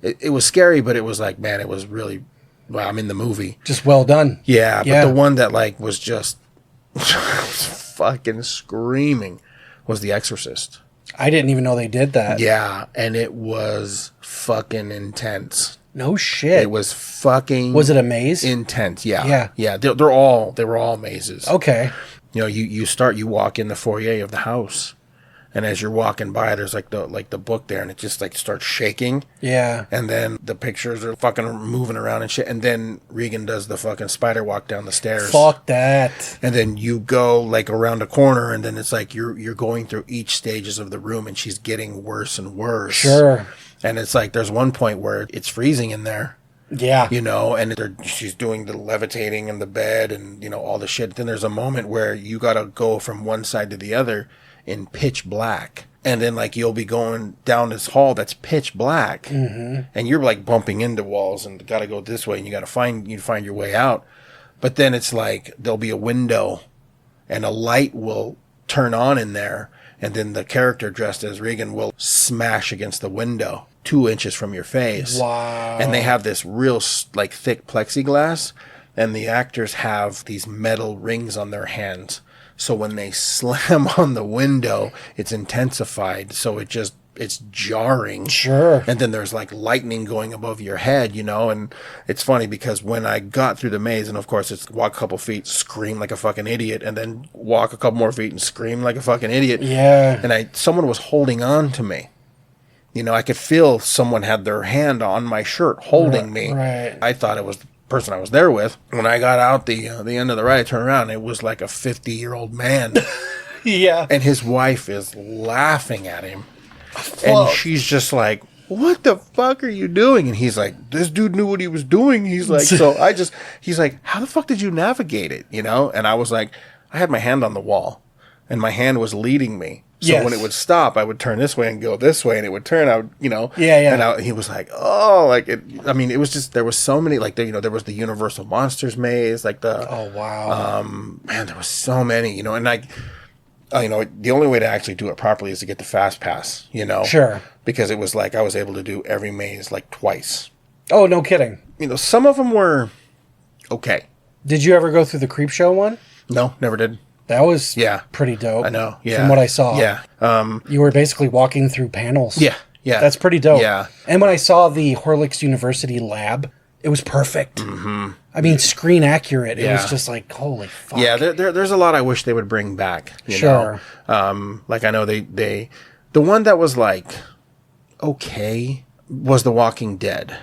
It was scary, but it was like, man, it was really, well, I'm in the movie. Just well done. Yeah, but the one that like was just fucking screaming was The Exorcist. I didn't even know they did that. Yeah, and it was fucking intense. No shit. It was fucking. Was it a maze? Intense. Yeah. Yeah. Yeah. They were all mazes. Okay. You know, you walk in the foyer of the house, and as you're walking by, there's like the book there, and it just like starts shaking. Yeah. And then the pictures are fucking moving around and shit. And then Regan does the fucking spider walk down the stairs. Fuck that. And then you go like around a corner, and then it's like you're going through each stages of the room, and she's getting worse and worse. Sure. And it's like there's one point where it's freezing in there. Yeah. You know, and she's doing the levitating in the bed and, you know, all the shit. Then there's a moment where you got to go from one side to the other in pitch black. And then, like, you'll be going down this hall that's pitch black. Mm-hmm. And you're, like, bumping into walls and got to go this way. And you got to find your way out. But then it's like there'll be a window and a light will turn on in there. And then the character dressed as Regan will smash against the window 2 inches from your face. Wow. And they have this real, like, thick plexiglass. And the actors have these metal rings on their hands. So when they slam on the window, it's intensified. So it's jarring. Sure. And then there's like lightning going above your head, you know, and it's funny because when I got through the maze, and of course it's walk a couple feet, scream like a fucking idiot, and then walk a couple more feet and scream like a fucking idiot. Yeah. And someone was holding on to me. You know, I could feel someone had their hand on my shirt holding me. Right. I thought it was the person I was there with. When I got out the end of the ride, I turned around, it was like a 50-year-old man. Yeah. And his wife is laughing at him. And she's just like, what the fuck are you doing? And he's like, this dude knew what he was doing. He's like, he's like, how the fuck did you navigate it? You know? And I was like, I had my hand on the wall and my hand was leading me. So when it would stop, I would turn this way and go this way, and it would turn out, you know. Yeah, yeah. And he was like, oh, like it. I mean, it was just, there was so many, like, there was the Universal Monsters maze, like the. Oh wow. Man, there was so many, you know, and like. You know, the only way to actually do it properly is to get the fast pass, you know. Sure. because it was like I was able to do every maze like twice. Oh, no kidding. You know, some of them were okay. Did you ever go through the Creep Show one? No, never did. That was Yeah. pretty dope. I know. Yeah. From what I saw. Yeah. You were basically walking through panels. Yeah. Yeah. That's pretty dope. Yeah. And when I saw the Horlicks University lab, it was perfect. Mm-hmm. I mean, screen accurate. It Yeah. was just like, holy fuck. Yeah, there's a lot I wish they would bring back. You Sure. know? Like I know they the one that was like okay was The Walking Dead.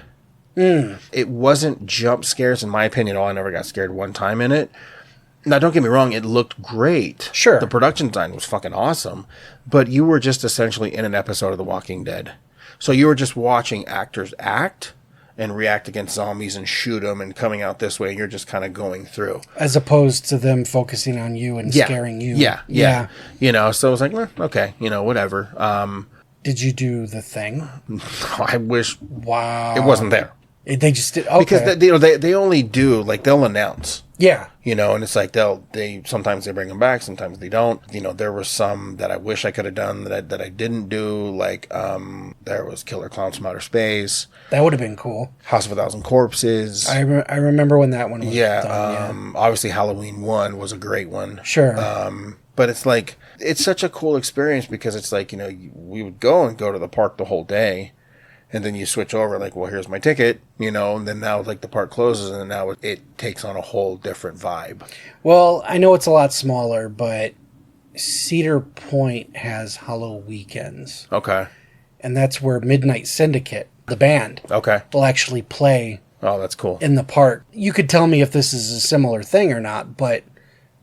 It wasn't jump scares in my opinion. I never got scared one time in it. Now, don't get me wrong, it looked great. Sure. The production design was fucking awesome. But you were just essentially in an episode of The Walking Dead. So you were just watching actors act and react against zombies and shoot them and coming out this way. And you're just kind of going through. As opposed to them focusing on you and scaring you. Yeah. You know, so I was like, okay, you know, whatever. Did you do the thing? I wish Wow. it wasn't there. They just did. Okay. Because they only do, like, they'll announce. Yeah. You know, and it's like sometimes they bring them back, sometimes they don't. You know, there were some that I wish I could have done that I didn't do. Like, there was Killer Clowns from Outer Space, That would have been cool. House of a Thousand Corpses. I remember when that one was done. Obviously Halloween 1 was a great one. Sure. But it's like, it's such a cool experience because it's like, you know, we would go to the park the whole day. And then you switch over, like, well, here's my ticket, you know, and then now, like, the park closes, and now it takes on a whole different vibe. Well, I know it's a lot smaller, but Cedar Point has Hollow Weekends. Okay. And that's where Midnight Syndicate, the band, Okay. will actually play Oh, that's cool. in the park. You could tell me if this is a similar thing or not, but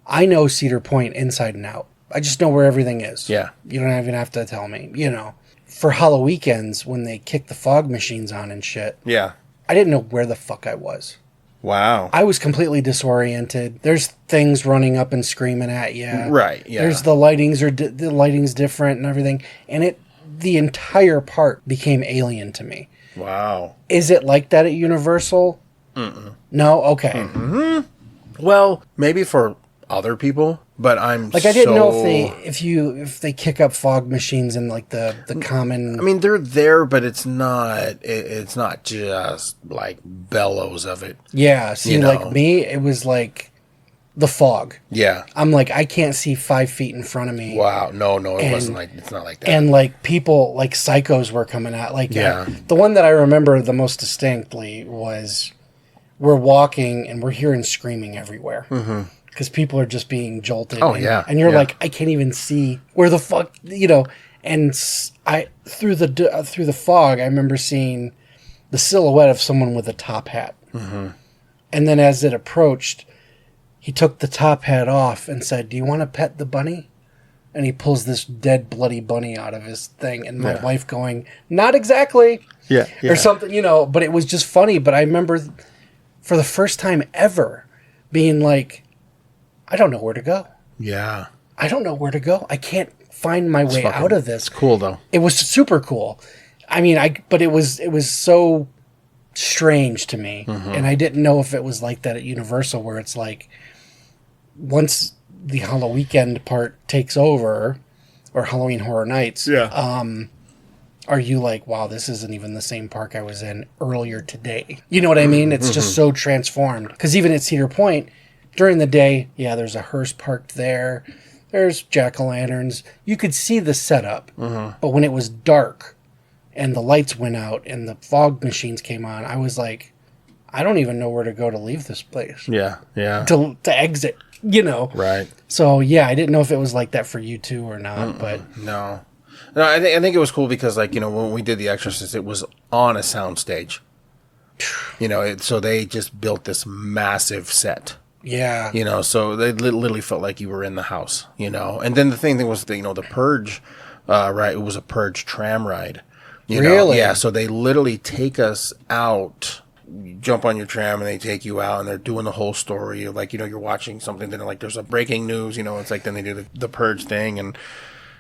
I know Cedar Point inside and out. I just know where everything is. Yeah. You don't even have to tell me, you know. For Hollow Weekends, when they kick the fog machines on and shit, Yeah. I didn't know where the fuck I was. Wow. I was completely disoriented. There's things running up and screaming at you. Right, yeah. There's the the lighting's different and everything, and the entire park became alien to me. Wow. Is it like that at Universal? No. Okay. Well, maybe for other people, but I'm Like I didn't know if they kick up fog machines in like the common. I mean, they're there, but it's not just like bellows of it. Yeah. See, you know. like me, it was like the fog. Yeah. I'm like, I can't see 5 feet in front of me. Wow. No, it wasn't like, it's not like that. And like people, like psychos were coming out. Like, Yeah. the one that I remember the most distinctly was we're walking and we're hearing screaming everywhere. Because people are just being jolted. Oh, and, yeah. And you're Yeah. like, I can't even see where the fuck, you know. And through the fog, I remember seeing the silhouette of someone with a top hat. And then as it approached, he took the top hat off and said, "Do you want to pet the bunny?" And he pulls this dead, bloody bunny out of his thing. And my wife going, "Not exactly." Yeah. Or something, you know. But it was just funny. But I remember for the first time ever being like, I don't know where to go. Yeah. I don't know where to go. I can't find my way out of this. It's cool though. It was super cool. I mean, but it was so strange to me. And I didn't know if it was like that at Universal where it's like once the Halloween Weekend part takes over or Halloween Horror Nights, are you like, wow, this isn't even the same park I was in earlier today? You know what I mean? It's just so transformed. Because even at Cedar Point, during the day, yeah, there's a hearse parked there. There's jack-o'-lanterns. You could see the setup. But when it was dark and the lights went out and the fog machines came on, I was like, I don't even know where to go to leave this place. Yeah. Yeah. To exit, you know? Right. So, yeah, I didn't know if it was like that for you too or not. But No, I think it was cool because, like, you know, when we did The Exorcist, it was on a soundstage. You know, so they just built this massive set. yeah. You know, so they literally felt like you were in the house. You know, and then the thing was, you know, the Purge, right? It was a Purge tram ride. You know? Really? Yeah. So they literally take us out. You jump on your tram and they take you out and they're doing the whole story. Like, you know, you're watching something. Then like there's a breaking news. You know, it's like then they do the Purge thing and.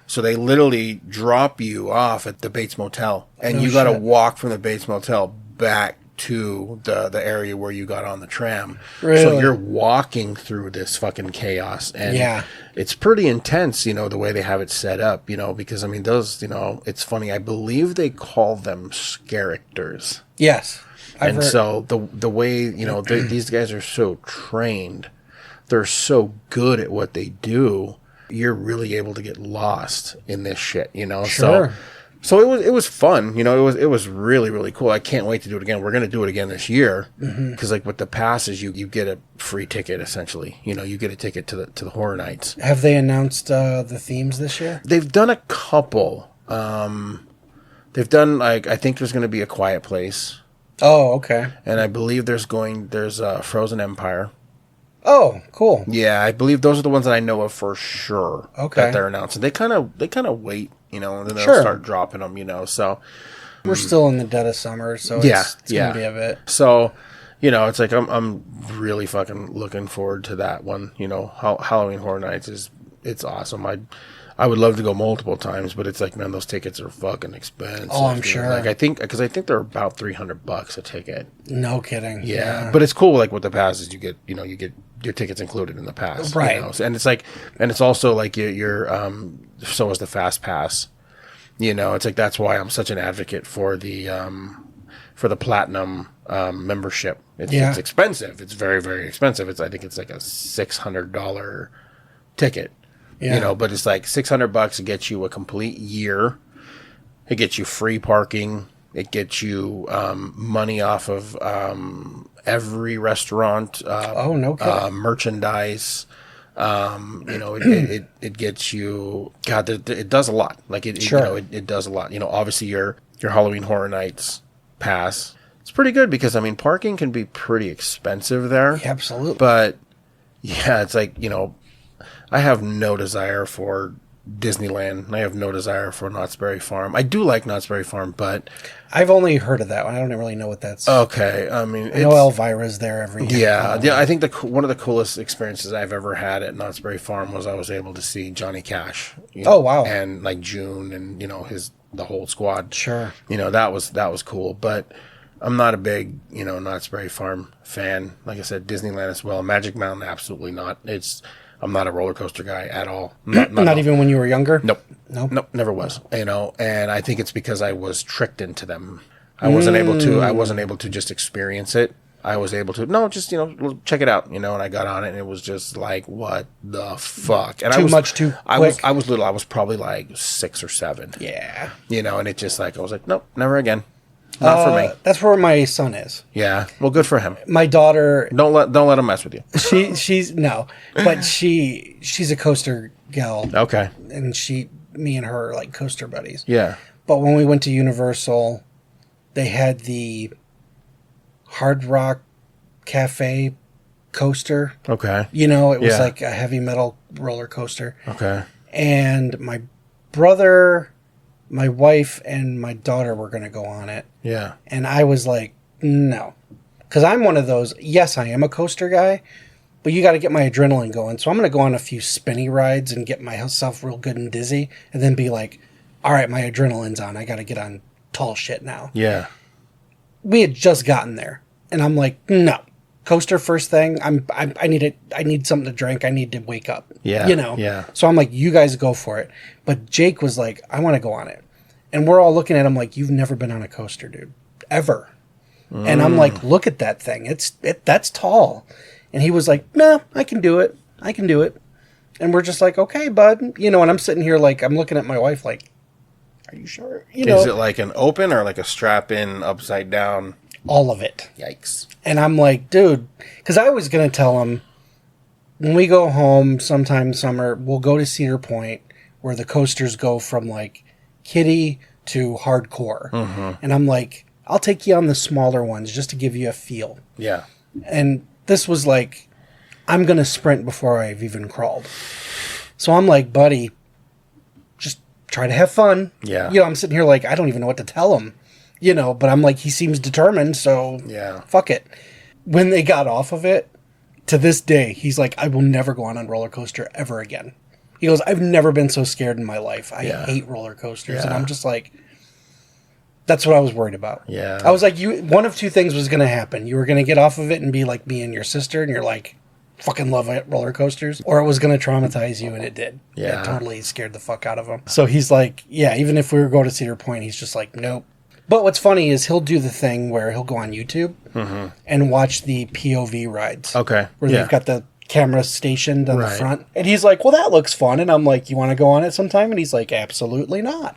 So they literally drop you off at the Bates Motel, and No you got to shit. walk from the Bates Motel back to the area where you got on the tram. Really? So you're walking through this fucking chaos, and Yeah. it's pretty intense, you know, the way they have it set up, you know, because I mean, those, you know, it's funny. I believe they call them characters. Yes. I've And heard- so the way, you know, these guys are so trained, they're so good at what they do, you're really able to get lost in this shit, you know? Sure. So it was fun, you know, it was really, really cool. I can't wait to do it again. We're going to do it again this year because like with the passes, you get a free ticket essentially, you know, you get a ticket to the Horror Nights. Have they announced the themes this year? They've done a couple. They've done like, I think there's going to be A Quiet Place, Oh, okay. and I believe there's Frozen Empire. Oh, cool. Yeah, I believe those are the ones that I know of for sure. Okay. That they're announcing. They kind of wait, you know, and then they'll Sure. start dropping them, you know. So We're still in the dead of summer, so Yeah, it's going yeah. to be a bit. So, you know, it's like I'm really fucking looking forward to that one. You know, Halloween Horror Nights it's awesome. I would love to go multiple times, but it's like, man, those tickets are fucking expensive. Oh, I'm dude. sure. Like I think they're about $300 a ticket. No kidding. Yeah, but it's cool. Like with the passes, you get your tickets included in the pass, Right. You know? And it's like, and it's also like your so is the fast pass. You know, it's like that's why I'm such an advocate for the platinum membership. It's expensive. It's very, very expensive. I think it's like a $600 ticket. Yeah. You know, but it's like $600 to get you a complete year. It gets you free parking. It gets you money off of every restaurant. Oh, no kidding. Merchandise. You know, it gets you. God, it does a lot. Like Sure. you know, it does a lot. You know, obviously your Halloween Horror Nights pass. It's pretty good because I mean parking can be pretty expensive there. Yeah, absolutely. But yeah, it's like, you know, I have no desire for Disneyland. I have no desire for Knott's Berry Farm. I do like Knott's Berry Farm, but I've only heard of that one. I don't really know what that's. okay. I mean, I know Elvira's there every year. yeah. I think one of the coolest experiences I've ever had at Knott's Berry Farm was I was able to see Johnny Cash. You know, Oh, wow. And like June and, you know, the whole squad. Sure. You know, that was cool, but I'm not a big, you know, Knott's Berry Farm fan. Like I said, Disneyland as well. Magic Mountain, absolutely not. I'm not a roller coaster guy at all. Not even when you were younger? Nope. Nope. Nope. Never was. You know, and I think it's because I was tricked into them. I wasn't able to just experience it. I was able to, no, just, you know, check it out, you know, and I got on it and it was just like, what the fuck? And Too much too I quick. was little. I was probably like 6 or 7. Yeah. You know, and it just like, I was like, nope, never again. Not for me. That's where my son is. Yeah. Well, good for him. My daughter, Don't let him mess with you. she's no, but she's a coaster gal, Okay. and me and her are like coaster buddies. Yeah. But when we went to Universal, they had the Hard Rock Cafe coaster. Okay. You know, it was Yeah. like a heavy metal roller coaster. Okay. And my brother, my wife, and my daughter were going to go on it. Yeah. And I was like, no. Because I'm one of those, yes, I am a coaster guy, but you got to get my adrenaline going. So I'm going to go on a few spinny rides and get myself real good and dizzy, and then be like, all right, my adrenaline's on. I got to get on tall shit now. Yeah. We had just gotten there, and I'm like, no. Coaster first thing. I need something to drink. I need to wake up. Yeah, You know? yeah. So I'm like, you guys go for it. But Jake was like, I want to go on it. And we're all looking at him like, you've never been on a coaster, dude. Ever. And I'm like, look at that thing. That's tall. And he was like, no, I can do it. I can do it. And we're just like, okay, bud. You know, and I'm sitting here like, I'm looking at my wife like, are you sure? You know, Is it like an open or like a strap in upside down? all of it. Yikes. And I'm like, dude, because I was going to tell him, when we go home sometime summer, we'll go to Cedar Point where the coasters go from like kiddie to hardcore. Mm-hmm. And I'm like, I'll take you on the smaller ones just to give you a feel. Yeah. And this was like, I'm going to sprint before I've even crawled. So I'm like, buddy, just try to have fun. Yeah. You know, I'm sitting here like, I don't even know what to tell him. You know, but I'm like, he seems determined, so Yeah. fuck it. When they got off of it, to this day, he's like, I will never go on a roller coaster ever again. He goes, I've never been so scared in my life. I Yeah. hate roller coasters. And Yeah. I'm just like, That's what I was worried about. Yeah. I was like, one of two things was going to happen. You were going to get off of it and be like me and your sister, and you're like, fucking love roller coasters, or it was going to traumatize you, and it did. Yeah. It totally scared the fuck out of him. So he's like, yeah, even if we were going to Cedar Point, he's just like, nope. But what's funny is he'll do the thing where he'll go on YouTube and watch the POV rides. Okay. Where they've got the camera stationed on the Right. front. And he's like, well, that looks fun. And I'm like, you want to go on it sometime? And he's like, absolutely not.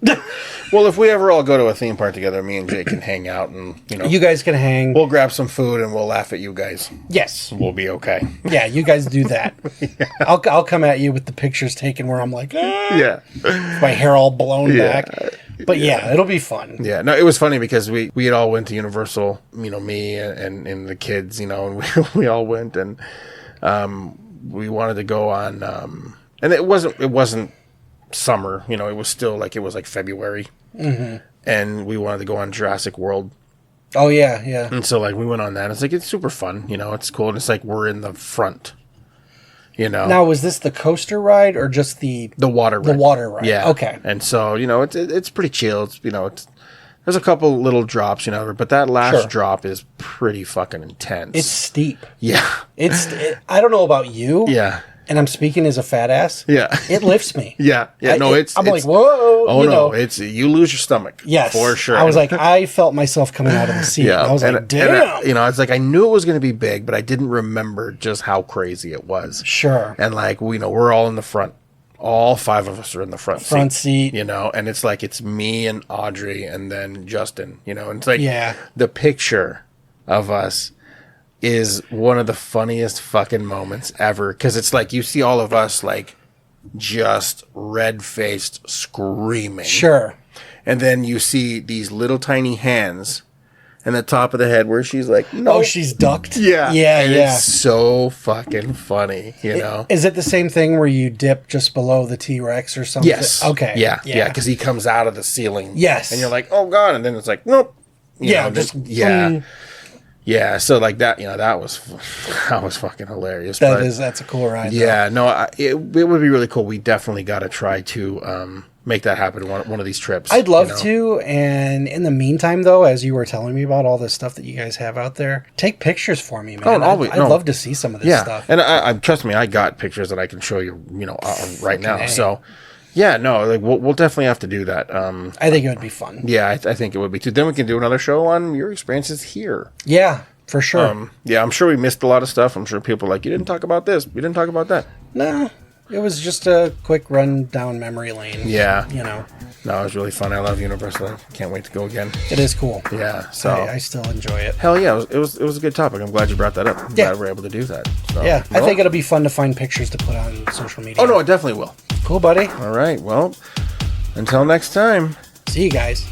Well, if we ever all go to a theme park together, me and Jake can hang out and, You guys can hang. we'll grab some food and we'll laugh at you guys. Yes. We'll be okay. Yeah, you guys do that. I'll come at you with the pictures taken where I'm like, Yeah. my hair all blown Yeah. back. But yeah, it'll be fun. Yeah. No, it was funny because we had all went to Universal, me and the kids, and we all went, and we wanted to go on, and it wasn't summer, it was still it was like February, and we wanted to go on Jurassic World. Oh yeah, yeah. And so we went on that. It's super fun, it's cool, and it's we're in the front, Now, was this the coaster ride or just the water ride. The water ride. Yeah. Okay. And so, it's pretty chill. It's there's a couple little drops, but that last Sure. drop is pretty fucking intense. It's steep. yeah. I don't know about you. Yeah. And I'm speaking as a fat ass. Yeah. It lifts me. Yeah. Yeah. No, I'm like, whoa. Oh no, it's you lose your stomach. Yes. For sure. I was like, I felt myself coming out of the seat. yeah. And I was like, damn. it's I knew it was going to be big, but I didn't remember just how crazy it was. Sure. And we're all in the front. All 5 of us are in the front seat. and it's me and Audrey and then Justin, and it's Yeah. the picture of us is one of the funniest fucking moments ever. Cause it's you see all of us just red-faced screaming. Sure. And then you see these little tiny hands and the top of the head where she's like, no. Oh, she's ducked? Yeah. Yeah, and yeah. It's so fucking funny, Is it the same thing where you dip just below the T-Rex or something? Yes. Okay. Yeah. Yeah. Because he comes out of the ceiling. Yes. And you're like, oh God. And then it's nope. Yeah, Yeah. Yeah. So that, that was fucking hilarious. That's a cool ride. Yeah. No, it would be really cool. We definitely got to try to make that happen one of these trips. I'd love to. And in the meantime, though, as you were telling me about all the stuff that you guys have out there, take pictures for me, man. Oh, always. I'd love to see some of this stuff. And I trust me, I got pictures that I can show you, right now. A. So, yeah, no, we'll definitely have to do that. I think it would be fun. Yeah, I think it would be too. Then we can do another show on your experiences here. Yeah, for sure. Yeah, I'm sure we missed a lot of stuff. I'm sure people are like, you didn't talk about this. You didn't talk about that. No, it was just a quick run down memory lane. Yeah. No, it was really fun. I love Universal. I can't wait to go again. it is cool. Yeah, so. I still enjoy it. Hell yeah, it was a good topic. I'm glad you brought that up. I'm Yeah. glad we're able to do that. So, Yeah, I think it'll be fun to find pictures to put on social media. Oh, no, it definitely will. Cool, buddy. All right, well, until next time. See you guys.